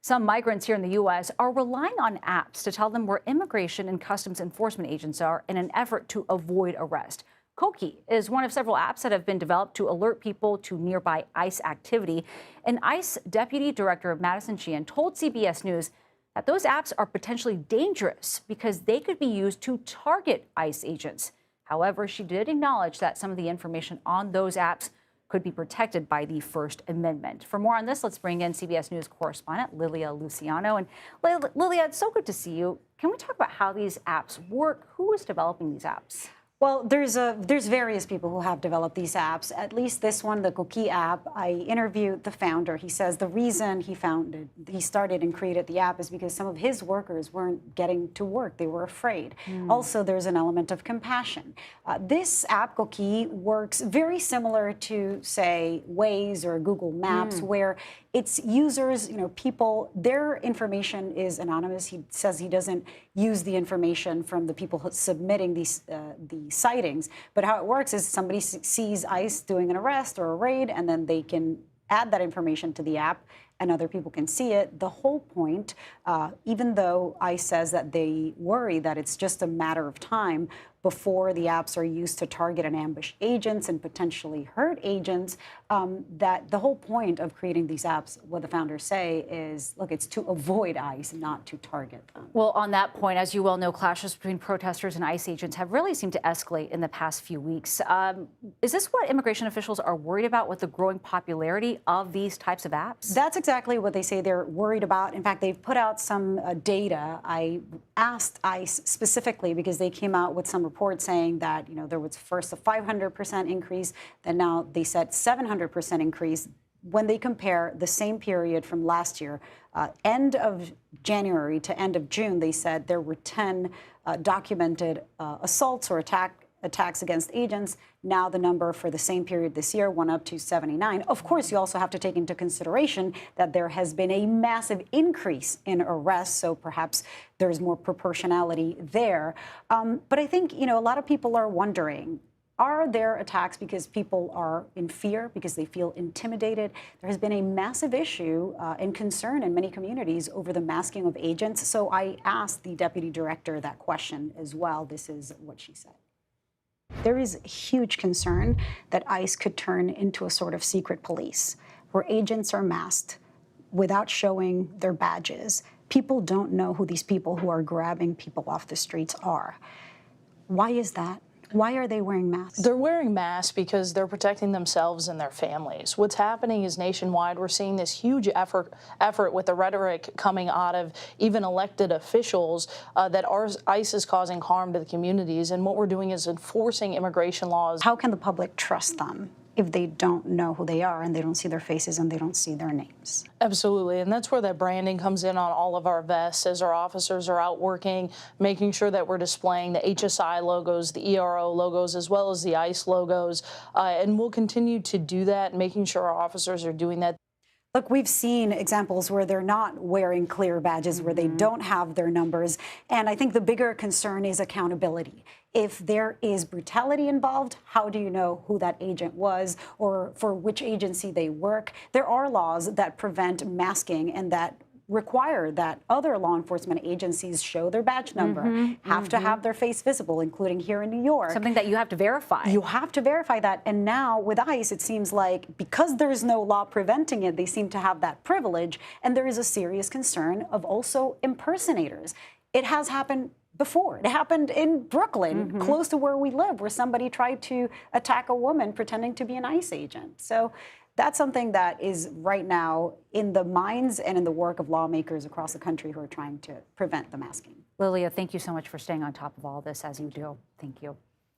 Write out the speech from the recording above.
Some migrants here in the U.S. are relying on apps to tell them where immigration and customs enforcement agents are in an effort to avoid arrest. Koki is one of several apps that have been developed to alert people to nearby ICE activity. An ICE deputy director, Madison Sheehan, told CBS News that those apps are potentially dangerous because they could be used to target ICE agents. However, she did acknowledge that some of the information on those apps could be protected by the First Amendment. For more on this, let's bring in CBS News correspondent Lilia Luciano. And Lilia, it's so good to see you. Can we talk about how these apps work? Who is developing these apps? Well, there's various people who have developed these apps. At least this one, the Koki app, I interviewed the founder. He says the reason he started and created the app is because some of his workers weren't getting to work. They were afraid. Also, there's an element of compassion. This app, Koki, works very similar to, say, Waze or Google Maps, where its users, people, their information is anonymous. He says he doesn't use the information from the people submitting the sightings. But how it works is somebody sees ICE doing an arrest or a raid, and then they can add that information to the app, and other people can see it. The whole point, even though ICE says that they worry that it's just a matter of time before the apps are used to target and ambush agents and potentially hurt agents, that the whole point of creating these apps, what the founders say is, look, it's to avoid ICE, not to target them. Well, on that point, as you well know, clashes between protesters and ICE agents have really seemed to escalate in the past few weeks. Is this what immigration officials are worried about with the growing popularity of these types of apps? That's exactly what they say they're worried about. In fact, they've put out some data. I asked ICE specifically because they came out with some report saying that, there was first a 500% increase, then now they said 700% increase. When they compare the same period from last year, end of January to end of June, they said there were 10 documented assaults or attacks against agents. Now the number for the same period this year went up to 79. Of course, you also have to take into consideration that there has been a massive increase in arrests, so perhaps there's more proportionality there. But I think, a lot of people are wondering, are there attacks because people are in fear, because they feel intimidated? There has been a massive issue and concern in many communities over the masking of agents. So I asked the deputy director that question as well. This is what she said. There is huge concern that ICE could turn into a sort of secret police where agents are masked without showing their badges. People don't know who these people who are grabbing people off the streets are. Why is that? Why are they wearing masks? They're wearing masks because they're protecting themselves and their families. What's happening is nationwide, we're seeing this huge effort with the rhetoric coming out of even elected officials that ICE is causing harm to the communities. And what we're doing is enforcing immigration laws. How can the public trust them if they don't know who they are and they don't see their faces and they don't see their names? Absolutely, and that's where that branding comes in on all of our vests as our officers are out working, making sure that we're displaying the HSI logos, the ERO logos, as well as the ICE logos, and we'll continue to do that, making sure our officers are doing that. Look, we've seen examples where they're not wearing clear badges, where they don't have their numbers. And I think the bigger concern is accountability. If there is brutality involved, how do you know who that agent was or for which agency they work? There are laws that prevent masking and that require that other law enforcement agencies show their badge number, have to have their face visible, including here in New York. Something that you have to verify. You have to verify that. And now with ICE, it seems like because there is no law preventing it, they seem to have that privilege. And there is a serious concern of also impersonators. It has happened before. It happened in Brooklyn, close to where we live, where somebody tried to attack a woman pretending to be an ICE agent. So that's something that is right now in the minds and in the work of lawmakers across the country who are trying to prevent the masking. Lilia, thank you so much for staying on top of all this as you do. Thank you.